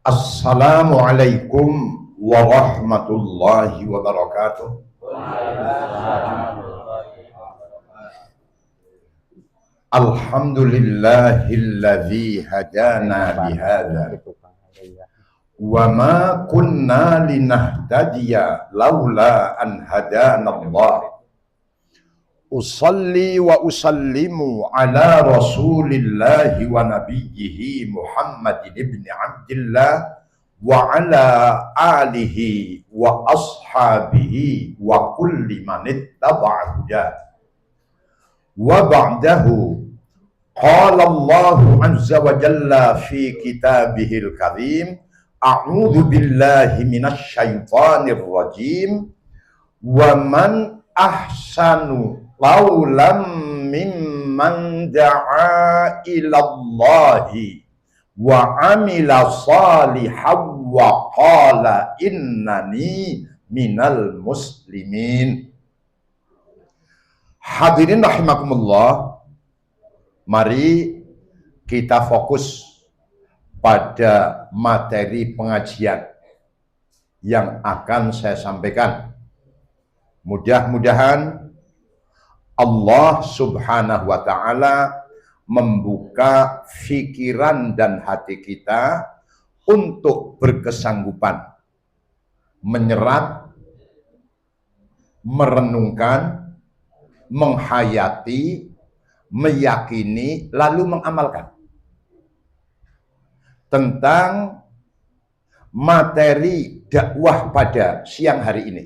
Assalamualaikum warahmatullahi wabarakatuh. Alhamdulillahilladzi hadana bihadza wa ma kunna linahtadiya laula an hadanallah. Usalli wa usallimu ala rasulillahi wa nabiyyihi Muhammadin ibn Abdillah wa ala alihi wa ashabihi wa kulli man ittaba'a hudah. Wa ba'dahu qala Allahu azza wa jalla fi kitabihil karim, a'udzu billahi minasy syaithanir rajim, wa man ahsanu qawlan mimman da'a ilallahi wa amila salihan wa qala innani minal muslimin. Hadirin rahimakumullah, mari kita fokus pada materi pengajian yang akan saya sampaikan. Mudah-mudahan Allah subhanahu wa ta'ala membuka fikiran dan hati kita untuk berkesanggupan menyerap, merenungkan, menghayati, meyakini, lalu mengamalkan tentang materi dakwah pada siang hari ini.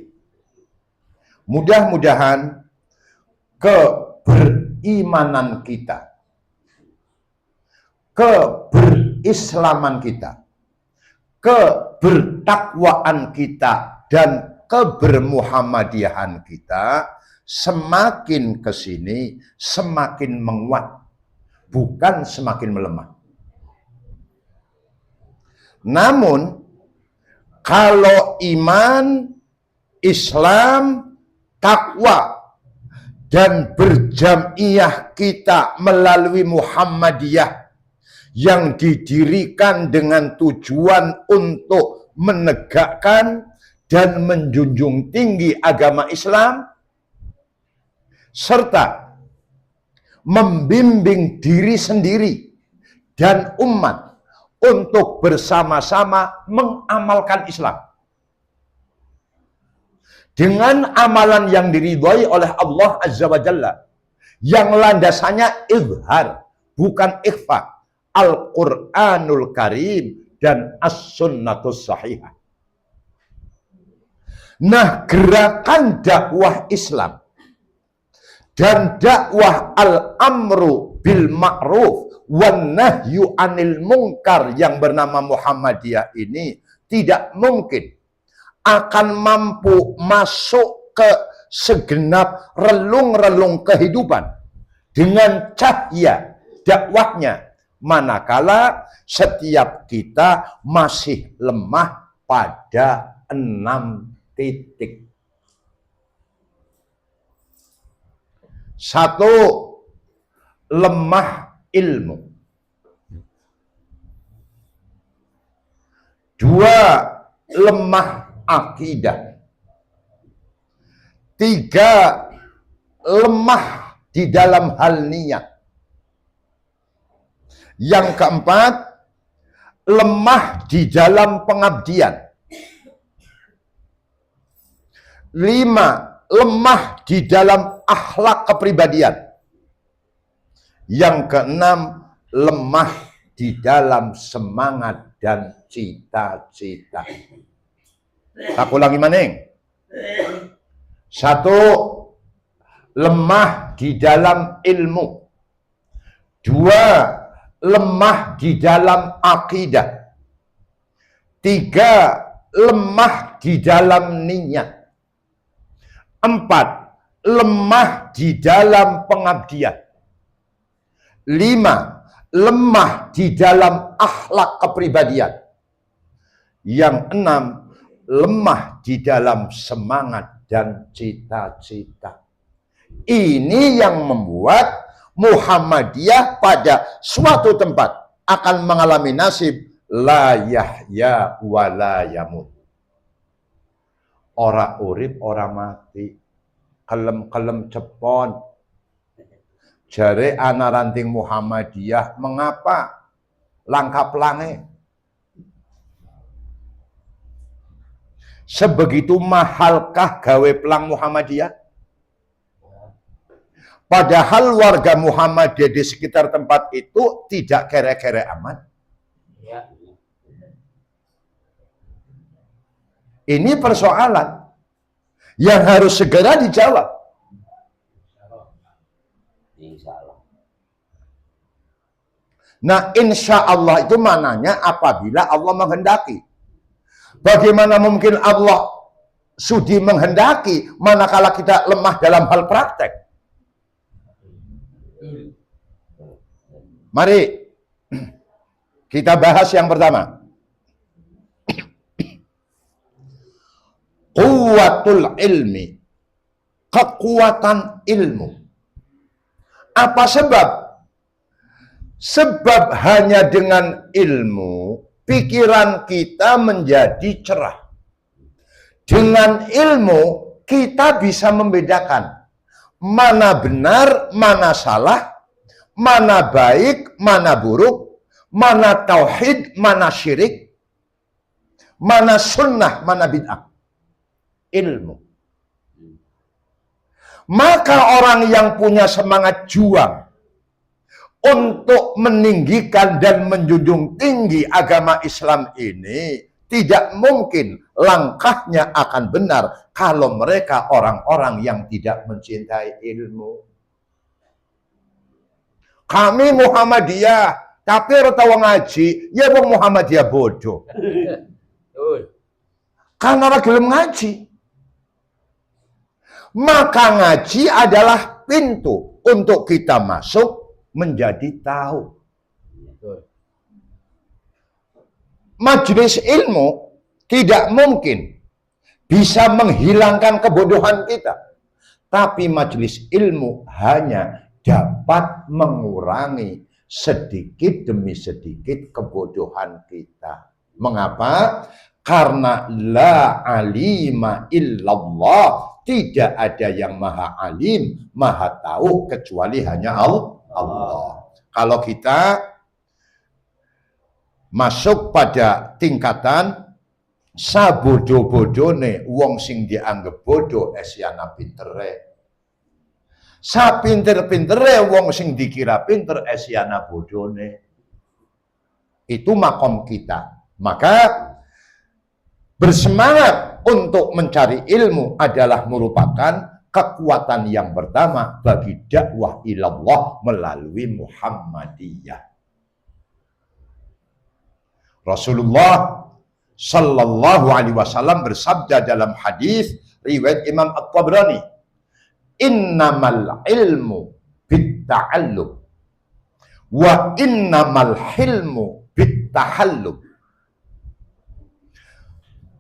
Mudah-mudahan keberimanan kita, keberislaman kita, kebertakwaan kita, dan kebermuhammadiyahan kita semakin kesini semakin menguat, bukan semakin melemah. Namun kalau iman, Islam, takwa dan berjamiyah kita melalui Muhammadiyah yang didirikan dengan tujuan untuk menegakkan dan menjunjung tinggi agama Islam serta membimbing diri sendiri dan umat untuk bersama-sama mengamalkan Islam dengan amalan yang diridhai oleh Allah Azza wa Jalla, yang landasannya izhar, bukan ikhfa, Al-Quranul Karim dan As-Sunnatus Sahihah. Nah, gerakan dakwah Islam dan dakwah al-amru bil ma'ruf wan nahyu anil munkar yang bernama Muhammadiyah ini tidak mungkin akan mampu masuk ke segenap relung-relung kehidupan dengan cahaya dakwahnya manakala setiap kita masih lemah pada 6 titik. 1. Lemah ilmu. 2. Lemah akidah. 3. Lemah di dalam hal niat. Yang keempat, lemah di dalam pengabdian. 5. Lemah di dalam akhlak kepribadian. Yang keenam, lemah di dalam semangat dan cita-cita. Tak ulangi maning. 1. Lemah di dalam ilmu. 2. Lemah di dalam akidah. 3. Lemah di dalam niat. 4. Lemah di dalam pengabdian. 5. Lemah di dalam akhlak kepribadian. Yang 6. Lemah di dalam semangat dan cita-cita. Ini yang membuat Muhammadiyah pada suatu tempat akan mengalami nasib la yahya wa la yamut. Ora urip, ora mati. Kelem-kelem cepon. Jare ana ranting Muhammadiyah, mengapa langkah pelange? Sebegitu mahalkah gawe pelang Muhammadiyah? Padahal warga Muhammadiyah di sekitar tempat itu tidak kere-kere amat. Ini persoalan yang harus segera dijawab. Nah, insya Allah itu mananya apabila Allah menghendaki. Bagaimana mungkin Allah sudi menghendaki manakala kita lemah dalam hal praktek? Mari kita bahas yang pertama. Quwwatul ilmi. Kekuatan ilmu. Apa sebab? Sebab hanya dengan ilmu pikiran kita menjadi cerah. Dengan ilmu kita bisa membedakan mana benar, mana salah, mana baik, mana buruk, mana tauhid, mana syirik, mana sunnah, mana bid'ah. Ilmu. Maka orang yang punya semangat juang untuk meninggikan dan menjunjung tinggi agama Islam ini, tidak mungkin langkahnya akan benar kalau mereka orang-orang yang tidak mencintai ilmu. Kami Muhammadiyah, tapi ora tau ngaji, ya wong Muhammadiyah bodoh. Karena ora gelem ngaji. Maka ngaji adalah pintu untuk kita masuk menjadi tahu. Majelis ilmu tidak mungkin bisa menghilangkan kebodohan kita. Tapi majelis ilmu hanya dapat mengurangi sedikit demi sedikit kebodohan kita. Mengapa? Karena la alima illallah. Tidak ada yang maha alim, maha tahu kecuali hanya Allah. Kalau kita masuk pada tingkatan sabodo-bodone wong sing dianggap bodoh esiana pintere. Sa pinter-pintere wong sing dikira pinter esiana bodone. Itu makom kita. Maka bersemangat untuk mencari ilmu adalah merupakan kekuatan yang pertama bagi dakwah ilallah melalui Muhammadiyah. Rasulullah Sallallahu Alaihi Wasallam bersabda dalam hadis riwayat Imam At-Tabrani, innamal ilmu bitta'allum wa innamal hilmu bittahallum.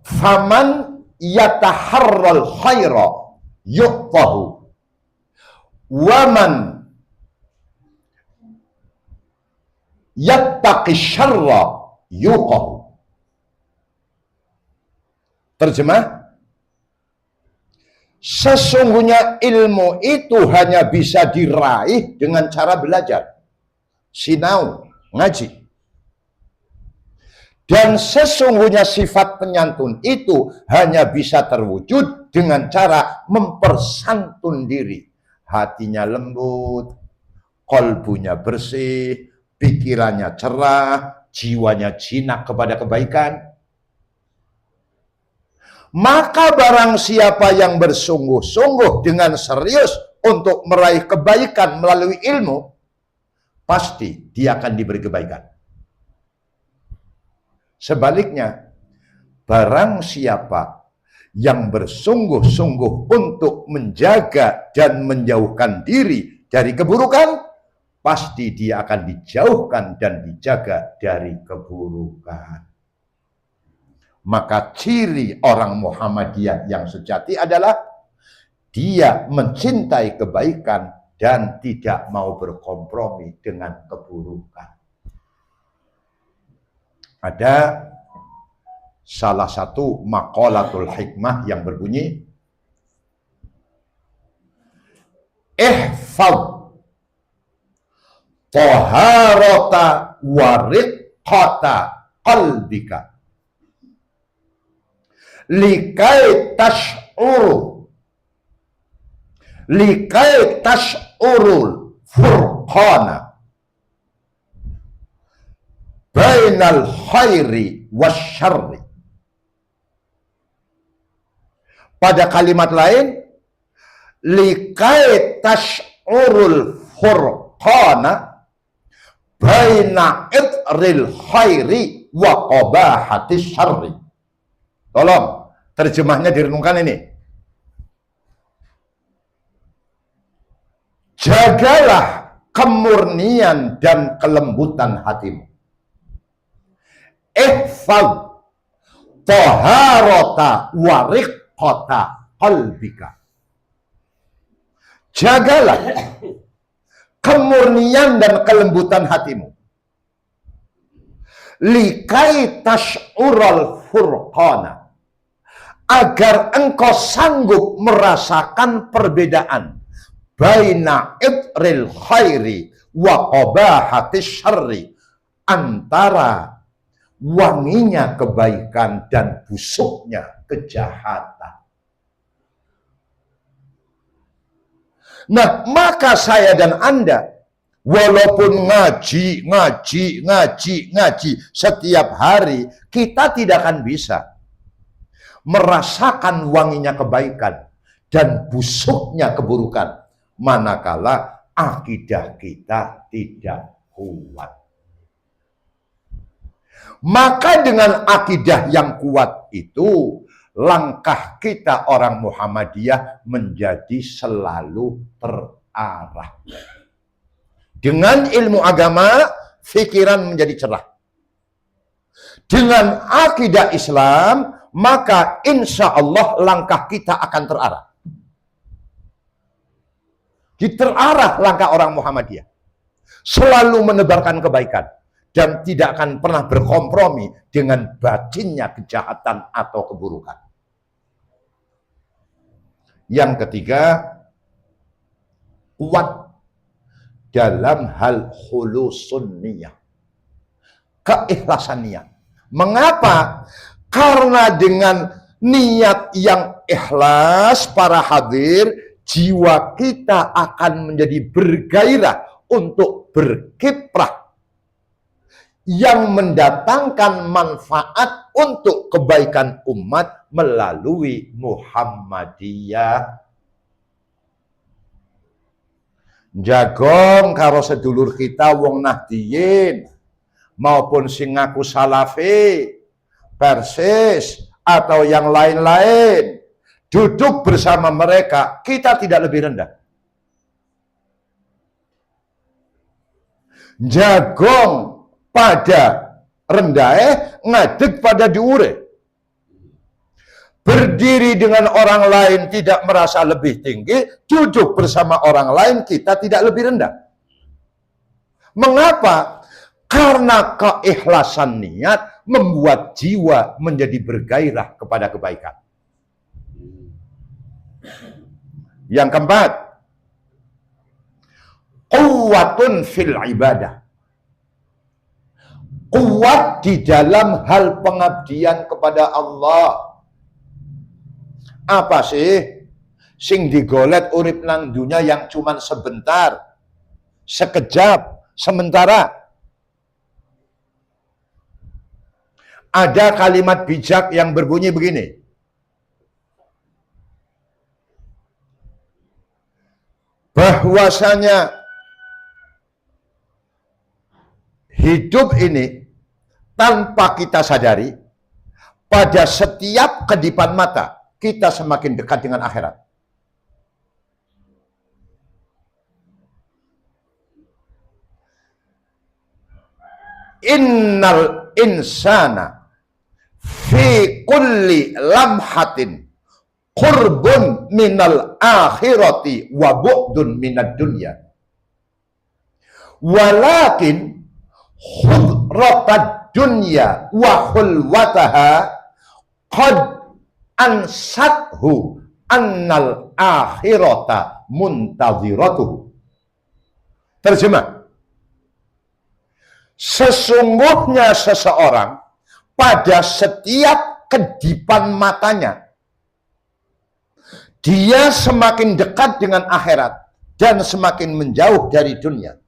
Faman yataharral khaira yuqtahu waman yattaqi syarra yuqahu. Terjemah, sesungguhnya ilmu itu hanya bisa diraih dengan cara belajar, sinau, ngaji. Dan sesungguhnya sifat penyantun itu hanya bisa terwujud dengan cara mempersantun diri. Hatinya lembut, kolbunya bersih, pikirannya cerah, jiwanya jinak kepada kebaikan. Maka barang siapa yang bersungguh-sungguh dengan serius untuk meraih kebaikan melalui ilmu, pasti dia akan diberi kebaikan. Sebaliknya, barang siapa yang bersungguh-sungguh untuk menjaga dan menjauhkan diri dari keburukan, pasti dia akan dijauhkan dan dijaga dari keburukan. Maka ciri orang Muhammadiyah yang sejati adalah dia mencintai kebaikan dan tidak mau berkompromi dengan keburukan. Ada salah satu maqalatul hikmah yang berbunyi, ihfaz taharata wa riqqata qalbika likai tash'urul furqana bainal khairi wasyarri. Pada kalimat lain, likai tash'urul furqana baina idril khairi wa qabahatis syarri. Tolong, terjemahnya direnungkan ini. Jagalah kemurnian dan kelembutan hatimu. Ihfaz taharata wa riqqata qalbika. Jagalah kemurnian dan kelembutan hatimu. Likai tash'ural furqana, agar engkau sanggup merasakan perbedaan baina idril khairi wa qabahatis syarri, antara wanginya kebaikan dan busuknya kejahatan. Nah, maka saya dan Anda, walaupun ngaji setiap hari, kita tidak akan bisa merasakan wanginya kebaikan dan busuknya keburukan manakala akidah kita tidak kuat. Maka dengan akidah yang kuat itu, langkah kita orang Muhammadiyah menjadi selalu terarah. Dengan ilmu agama, pikiran menjadi cerah. Dengan akidah Islam, maka insya Allah langkah kita akan terarah. Terarah langkah orang Muhammadiyah. Selalu menebarkan kebaikan. Dan tidak akan pernah berkompromi dengan batinnya kejahatan atau keburukan. Yang ketiga, kuat dalam hal khulusun niyah, keikhlasan niat. Mengapa? Karena dengan niat yang ikhlas para hadir, jiwa kita akan menjadi bergairah untuk berkiprah yang mendatangkan manfaat untuk kebaikan umat melalui Muhammadiyah. Jagong karo sedulur kita wong Nahdiyin maupun sing ngaku Salafi, Persis atau yang lain-lain, duduk bersama mereka, kita tidak lebih rendah. Jagong pada rendah, ngadeg pada diure. Berdiri dengan orang lain tidak merasa lebih tinggi, duduk bersama orang lain kita tidak lebih rendah. Mengapa? Karena keikhlasan niat membuat jiwa menjadi bergairah kepada kebaikan. Yang keempat, quwwatun fil ibadah. Kuat di dalam hal pengabdian kepada Allah. Apa sih sing digolet urip nang dunia yang cuman sebentar, sekejap, sementara? Ada kalimat bijak yang berbunyi begini, bahwasanya hidup ini tanpa kita sadari, pada setiap kedipan mata kita semakin dekat dengan akhirat. Innal insana fi kulli lamhatin qurbun minal akhirati wa bu'dun minad dunya. Walakin khudratad dunya wa khulwataha qad ansathu annal akhirata muntaziratuhu. Terjemah, sesungguhnya seseorang pada setiap kedipan matanya, dia semakin dekat dengan akhirat dan semakin menjauh dari dunia.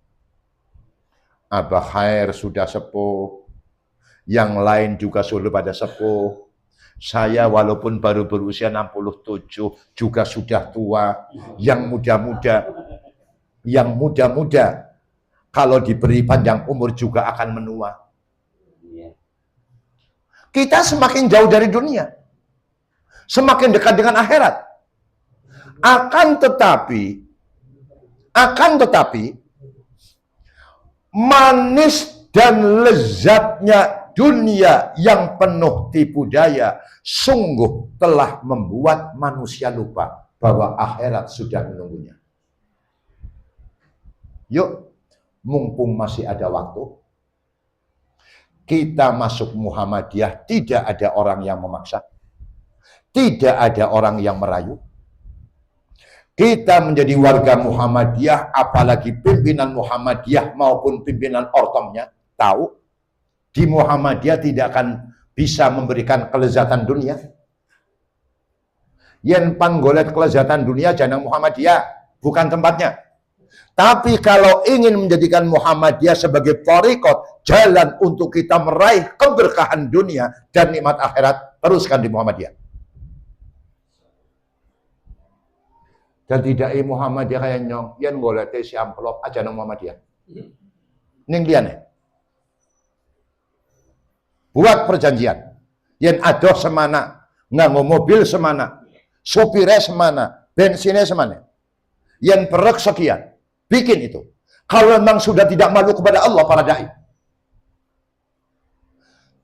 Abah Khair sudah sepuh, yang lain juga sudah pada sepuh. Saya walaupun baru berusia 67 juga sudah tua. Yang muda-muda kalau diberi panjang umur juga akan menua. Kita semakin jauh dari dunia, semakin dekat dengan akhirat. Akan tetapi manis dan lezatnya dunia yang penuh tipu daya sungguh telah membuat manusia lupa bahwa akhirat sudah menunggunya. Yuk, mumpung masih ada waktu, kita masuk Muhammadiyah. Tidak ada orang yang memaksa, tidak ada orang yang merayu. Kita menjadi warga Muhammadiyah, apalagi pimpinan Muhammadiyah maupun pimpinan ortomnya, tahu di Muhammadiyah tidak akan bisa memberikan kelezatan dunia. Yen panggolet kelezatan dunia jangan Muhammadiyah, bukan tempatnya. Tapi kalau ingin menjadikan Muhammadiyah sebagai thariqat, jalan untuk kita meraih keberkahan dunia dan nikmat akhirat, teruskan di Muhammadiyah. Dan tidak Muhammadiyah kayak nyong, yen golete si amplop aja nang Muhammadiyah. Ning liyane. Buat perjanjian. Yen adoh semana, nganggo mobil semana, sopire semana, bensinnya semana. Yen perek sekian, bikin itu. Kalau memang sudah tidak malu kepada Allah para dai.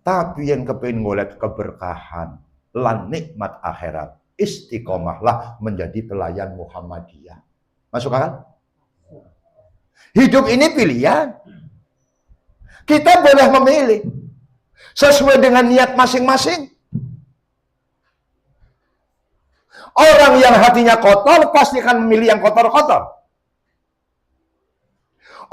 Tapi yang kepengin ngolet keberkahan lan nikmat akhirat, istiqomahlah menjadi pelayan Muhammadiyah. Masuk akal? Hidup ini pilihan. Kita boleh memilih sesuai dengan niat masing-masing. Orang yang hatinya kotor pasti akan memilih yang kotor-kotor.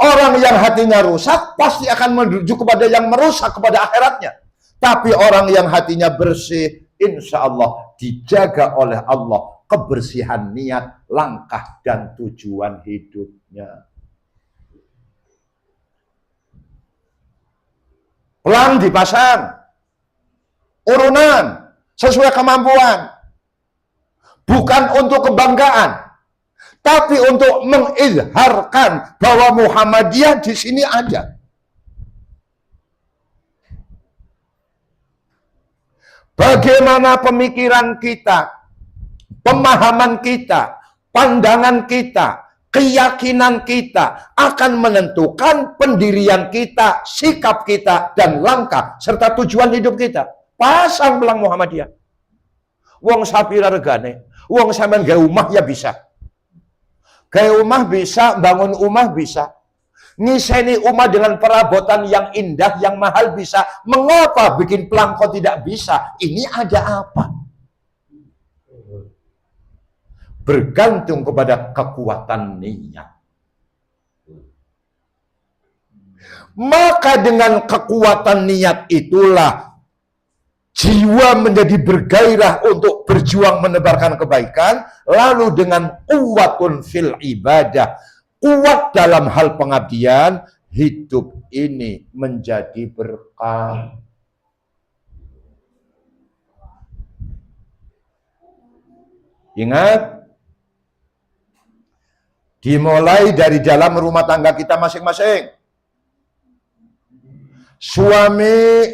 Orang yang hatinya rusak pasti akan menuju kepada yang merusak kepada akhiratnya. Tapi orang yang hatinya bersih, insya Allah dijaga oleh Allah kebersihan niat, langkah, dan tujuan hidupnya. Pelan dipasang, urunan sesuai kemampuan, bukan untuk kebanggaan, tapi untuk mengizharkan bahwa Muhammadiyah di sini ada. Bagaimana pemikiran kita, pemahaman kita, pandangan kita, keyakinan kita akan menentukan pendirian kita, sikap kita, dan langkah serta tujuan hidup kita. Pasang belang Muhammadiyah. Wong sapira regane, wong sampean gawe omah ya bisa. Gawe omah bisa, bangun omah bisa. Ngiseni omah dengan perabotan yang indah, yang mahal bisa. Mengapa bikin pelangkau tidak bisa? Ini ada apa? Bergantung kepada kekuatan niat. Maka dengan kekuatan niat itulah jiwa menjadi bergairah untuk berjuang menebarkan kebaikan. Lalu dengan quwwatun fil ibadah, kuat dalam hal pengabdian, hidup ini menjadi berkah. Ingat, dimulai dari dalam rumah tangga kita masing-masing. Suami,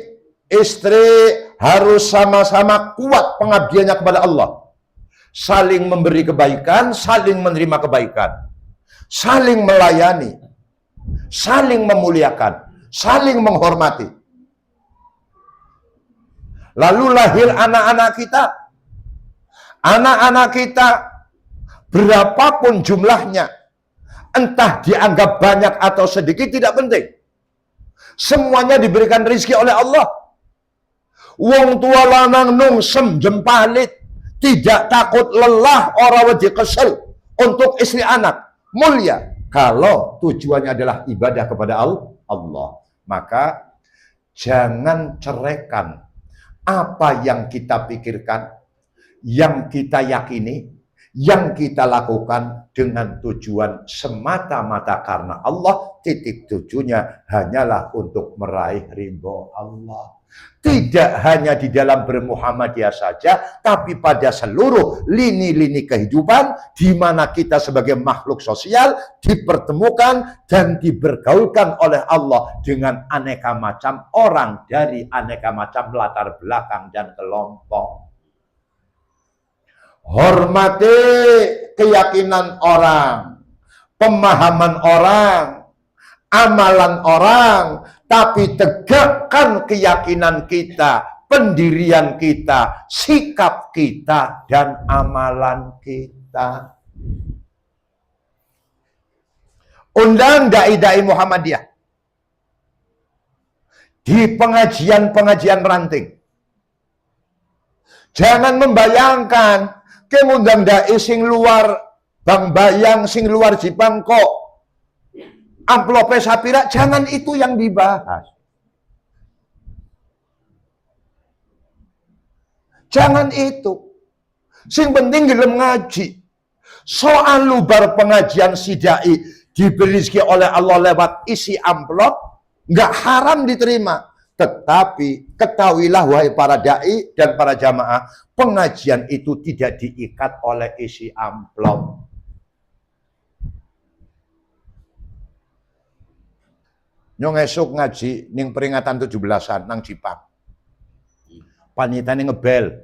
istri harus sama-sama kuat pengabdiannya kepada Allah. Saling memberi kebaikan, saling menerima kebaikan. Saling melayani, saling memuliakan, saling menghormati. Lalu lahir anak-anak kita. Anak-anak kita berapapun jumlahnya, entah dianggap banyak atau sedikit tidak penting. Semuanya diberikan rezeki oleh Allah. Wong tua lanang nung semjempalit, tidak takut lelah, orang wedi kesel untuk istri anak mulia. Kalau tujuannya adalah ibadah kepada Allah, maka jangan ceraikan apa yang kita pikirkan, yang kita yakini, yang kita lakukan dengan tujuan semata-mata karena Allah. Titik tujuannya hanyalah untuk meraih ridho Allah. Tidak hanya di dalam bermuhammadiyah saja, tapi pada seluruh lini-lini kehidupan di mana kita sebagai makhluk sosial dipertemukan dan dibergaulkan oleh Allah dengan aneka macam orang dari aneka macam latar belakang dan kelompok. Hormati keyakinan orang, pemahaman orang, amalan orang, tapi tegakkan keyakinan kita, pendirian kita, sikap kita, dan amalan kita. Undang dai-dai Muhammadiyah di pengajian-pengajian ranting. Jangan membayangkan ke ngundang dai sing luar Bang Bayang, sing luar Jipangkok, amplope sapira, jangan itu yang dibahas. Jangan itu. Sing penting gelem ngaji. Soal lubar pengajian si dai diberi rezeki oleh Allah lewat isi amplop, nggak haram diterima. Tetapi ketahuilah wahai para dai dan para jamaah, pengajian itu tidak diikat oleh isi amplop. Nyong esuk ngaji ning peringatan 17-an nang Jipang. Panitane ngebel.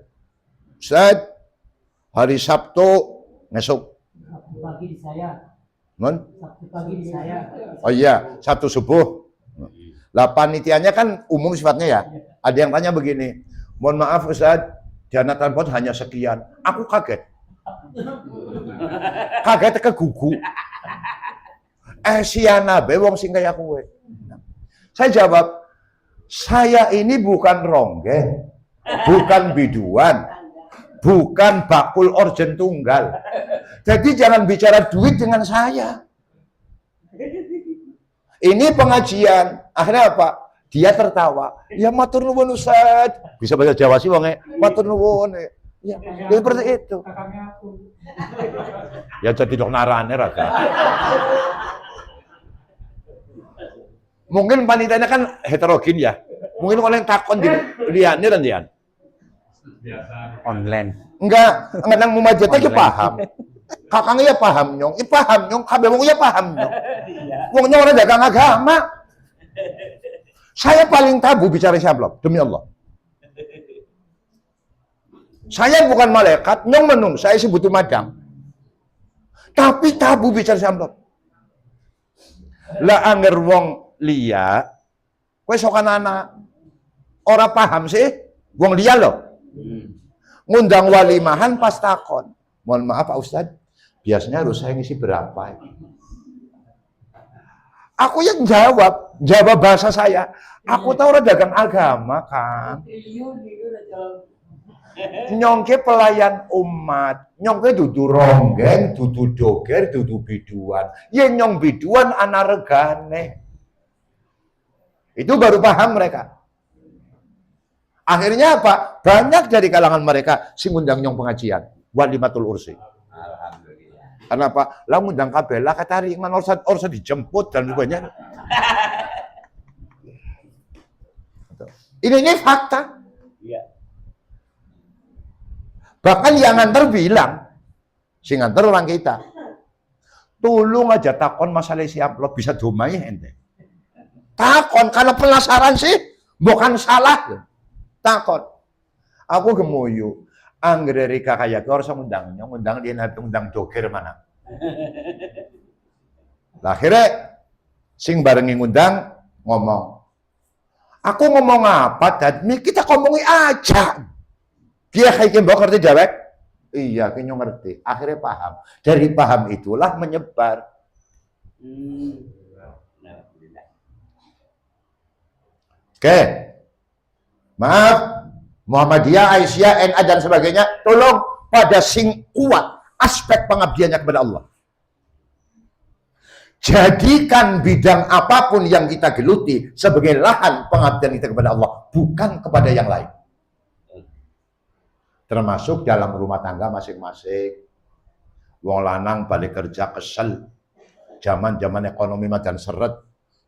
Ustaz, hari Sabtu ngesuk. Sabtu pagi di saya. Mon? Sabtu pagi di saya. Oh iya, Sabtu subuh. Lah panitianya kan umum sifatnya ya. Ada yang tanya begini, mohon maaf Ustaz, dana transport hanya sekian. Aku kaget. Kaget kegugu. Siana be wong sing kaya kowe. Saya jawab, saya ini bukan ronggeng, bukan biduan, bukan bakul orjen tunggal. Jadi jangan bicara duit dengan saya. Ini pengajian. Akhirnya apa? Dia tertawa. Ya matur nuwun Ustaz. Bisa bahasa Jawa sih wonge. Matur nuwun. Ya, seperti itu. Ya jadi dok narane raga. Mungkin panitianya kan heterogen ya. Mungkin orang yang takon di liane dan lian. Online. Enggak nang mumajatnya ya paham. Kakangnya ya paham nyong. Paham nyong, kabeh wong ya paham nyong. Wong nyong ora dagang agama. Saya paling tabu bicara sablok, demi Allah. Saya bukan malaikat, nyong menung, saya sih butuh madang. Tapi tabu bicara sablok. Lah anger wong liya, kowe sokan anak ora paham sih, wong liya loh. Ngundang walimahan pas takon. Mohon maaf Pak Ustadz, biasanya harus saya ngisi berapa? Aku yang jawab bahasa saya. Aku tahu orang dagang agama kan. Nyongke pelayan umat, nyongke dudu ronggeng, dudu doger, dudu biduan. Ya nyong biduan anak regane. Itu baru paham mereka. Akhirnya apa? Banyak dari kalangan mereka sing ngundang nyong pengajian, walimatul ursi. Alhamdulillah. Karena apa? Lah ngundang kabeh, lah katari man orsa dijemput dan sebagainya. Ini fakta. Iya. Bahkan yang nganter bilang, si nganter orang kita, tolong aja takon masalah isi amplop bisa domai ente. Takon, karena penasaran sih, bukan salah. Takon. Aku gemuyu, anggere rika kaya harus ngundang dia nanti ngundang doger mana. Akhirnya, sing barengi ngundang, ngomong. Aku ngomong apa, Dad? Kita ngomongi aja. Dia kayak mbok ngerti dewek? Iya, kayaknya ngerti. Akhirnya paham. Dari paham itulah menyebar. Oke. Maaf, Muhammadiyah, Aisyah, NA dan sebagainya, tolong pada sing kuat aspek pengabdiannya kepada Allah. Jadikan bidang apapun yang kita geluti sebagai lahan pengabdian kita kepada Allah, bukan kepada yang lain. Termasuk dalam rumah tangga masing-masing. Wong lanang balik kerja kesel. Zaman-zaman ekonomi madan seret.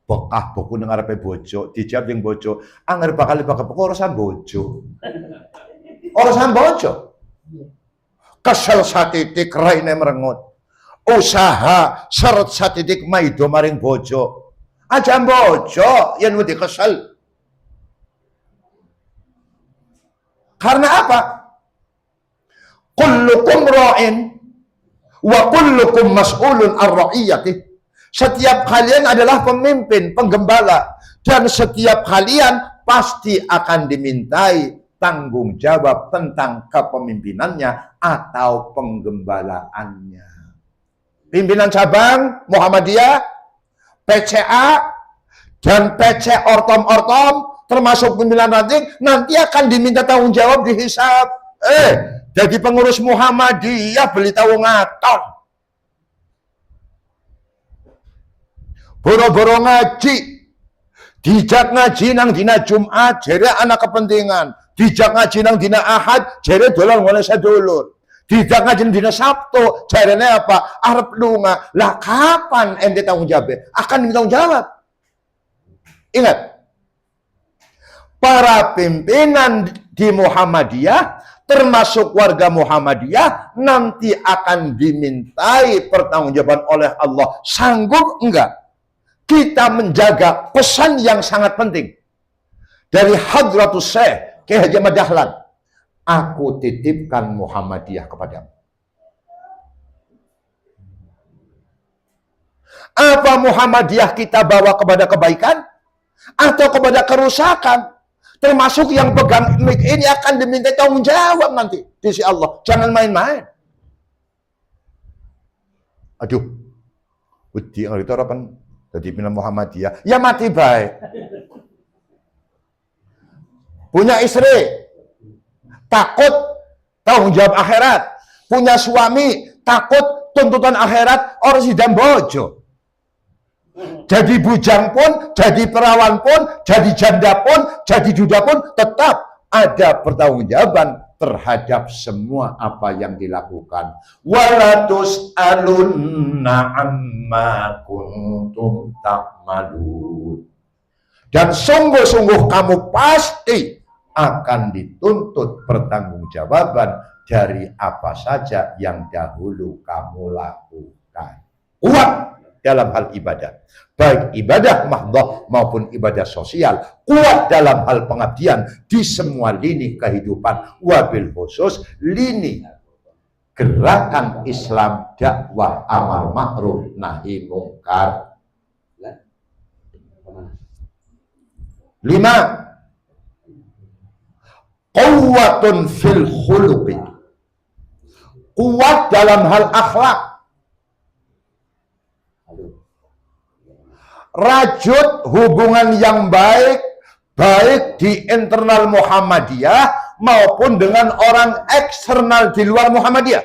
Bekah buku ning ngarepe bojo, dijawab ning bojo, anger bakal urusan bojo. Urusan bojo. Kesel satitik raine merengut. Usaha seret satitik maido maring bojo. Aja bojo yen wedi kesel. Karena apa? Kullukum ra'in wa kullukum mas'ulun ar-ra'iyatih. Setiap kalian adalah pemimpin, penggembala, dan setiap kalian pasti akan dimintai tanggung jawab tentang kepemimpinannya atau penggembalaannya. Pimpinan cabang Muhammadiyah, PCA, dan PC Ortom-Ortom, termasuk pimpinan ranting, nanti akan diminta tanggung jawab dihisab. Jadi pengurus Muhammadiyah beli tahu ngaton. Boro-boro ngaji. Dijak ngaji nang dina Jumat, jere anak kepentingan. Dijak ngaji nang dina Ahad, jere dolan ngene sedulur. Dijak ngaji dina Sabtu, jarene apa? Arep lunga. Lah kapan ente tanggung jawab? Akan ditanggung jawab. Ingat. Para pimpinan di Muhammadiyah termasuk warga Muhammadiyah nanti akan dimintai pertanggungjawaban oleh Allah. Sanggup enggak kita menjaga pesan yang sangat penting dari Hadratus Syekh Kiai Haji Ahmad Dahlan? Aku titipkan Muhammadiyah kepadamu. Apa Muhammadiyah kita bawa kepada kebaikan atau kepada kerusakan? Termasuk yang pegang mic ini akan diminta tanggung jawab nanti di sisi Allah. Jangan main-main. Aduh, wedi itu harapan jadi pimpinan Muhammadiyah. Ya mati baik. Punya istri, takut tanggung jawab akhirat. Punya suami, takut tuntutan akhirat, orang sidang bojo. Jadi bujang pun, jadi perawan pun, jadi janda pun, jadi duda pun, tetap ada pertanggungjawaban terhadap semua apa yang dilakukan. Walatus alunna amma kuntum ta'malun. Dan sungguh-sungguh kamu pasti akan dituntut pertanggungjawaban dari apa saja yang dahulu kamu lakukan. Kuat dalam hal ibadah, baik ibadah mahdhah maupun ibadah sosial, kuat dalam hal pengabdian di semua lini kehidupan, wabil khusus lini gerakan Islam dakwah amal ma'ruf nahi mungkar. 5. Quwwatun fil khuluqi, kuat dalam hal akhlak. Rajut hubungan yang baik, baik di internal Muhammadiyah maupun dengan orang eksternal di luar Muhammadiyah.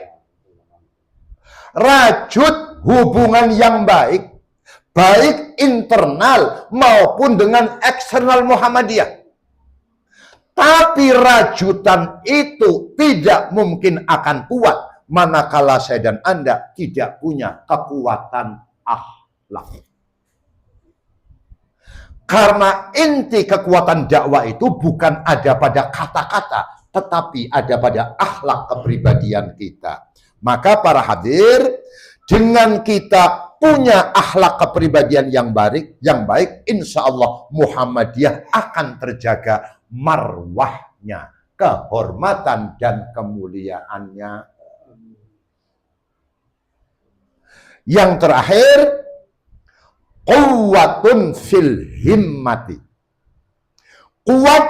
Rajut hubungan yang baik, baik internal maupun dengan eksternal Muhammadiyah. Tapi rajutan itu tidak mungkin akan kuat manakala saya dan Anda tidak punya kekuatan akhlak. Karena inti kekuatan dakwah itu bukan ada pada kata-kata, tetapi ada pada akhlak kepribadian kita. Maka para hadir, dengan kita punya akhlak kepribadian yang baik, insya Allah Muhammadiyah akan terjaga marwahnya, kehormatan dan kemuliaannya. Yang terakhir, quwwatun fil himmati, kuat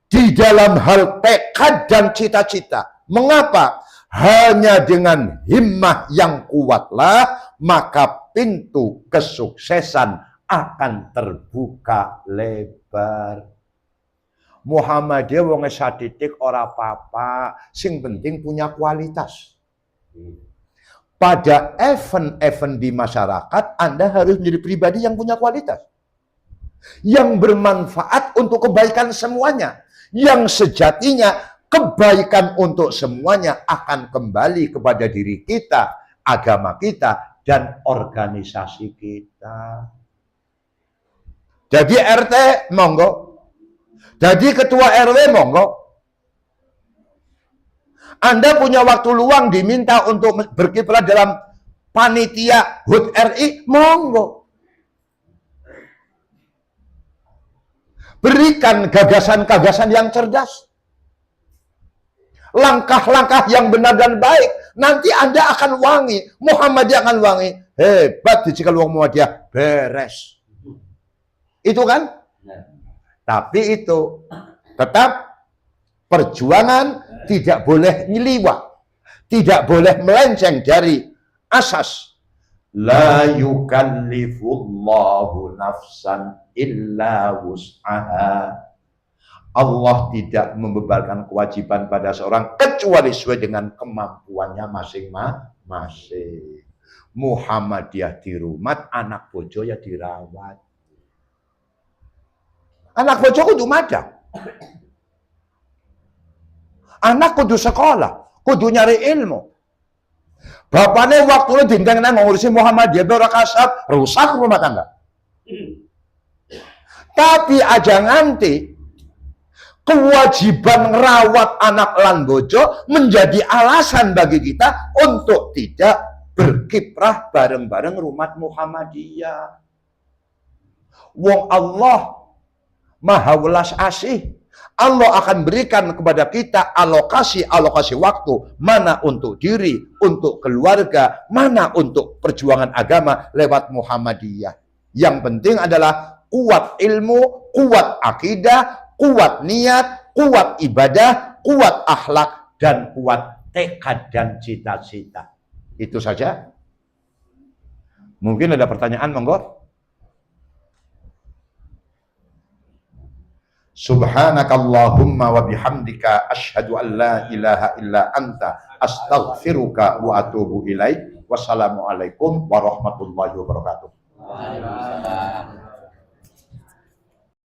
di dalam hal tekad dan cita-cita. Mengapa? Hanya dengan himmah yang kuatlah maka pintu kesuksesan akan terbuka lebar. Muhammadiyah wong saditik ora apa-apa, sing penting punya kualitas. Pada event-event di masyarakat, Anda harus menjadi pribadi yang punya kualitas. Yang bermanfaat untuk kebaikan semuanya. Yang sejatinya kebaikan untuk semuanya akan kembali kepada diri kita, agama kita, dan organisasi kita. Jadi RT, monggo. Jadi ketua RW, monggo. Anda punya waktu luang diminta untuk berkiprah dalam panitia HUT RI, monggo. Berikan gagasan-gagasan yang cerdas. Langkah-langkah yang benar dan baik. Nanti Anda akan wangi. Muhammadiyah akan wangi. Hebat di cikal wong Muhammadiyah. Beres. Itu kan? Tapi itu tetap perjuangan tidak boleh nyeliwak. Tidak boleh melenceng dari asas. La yukallifullahu nafsan illa wus'aha. Allah tidak membebankan kewajiban pada seorang kecuali sesuai dengan kemampuannya masing-masing. Muhammadiyah dirumat, anak bojo ya dirawat. Anak bojo kudu madang. Anak kudu sekolah, kudu nyari ilmu. Bapaknya waktunya dinteng nang ngurusi Muhammadiyah ora kasat, rusak rumah tangga. Tapi aja nganti kewajiban merawat anak lan bojo menjadi alasan bagi kita untuk tidak berkiprah bareng-bareng rumah Muhammadiyah. Wong Allah Maha welas asih. Allah akan berikan kepada kita alokasi waktu, mana untuk diri, untuk keluarga, mana untuk perjuangan agama lewat Muhammadiyah. Yang penting adalah kuat ilmu, kuat akidah, kuat niat, kuat ibadah, kuat akhlak, dan kuat tekad dan cita-cita. Itu saja. Mungkin ada pertanyaan, monggo. Subhanakallahumma wa bihamdika asyhadu an la ilaha illa anta astaghfiruka wa atubu ilaik. Wassalamualaikum warahmatullahi wabarakatuh.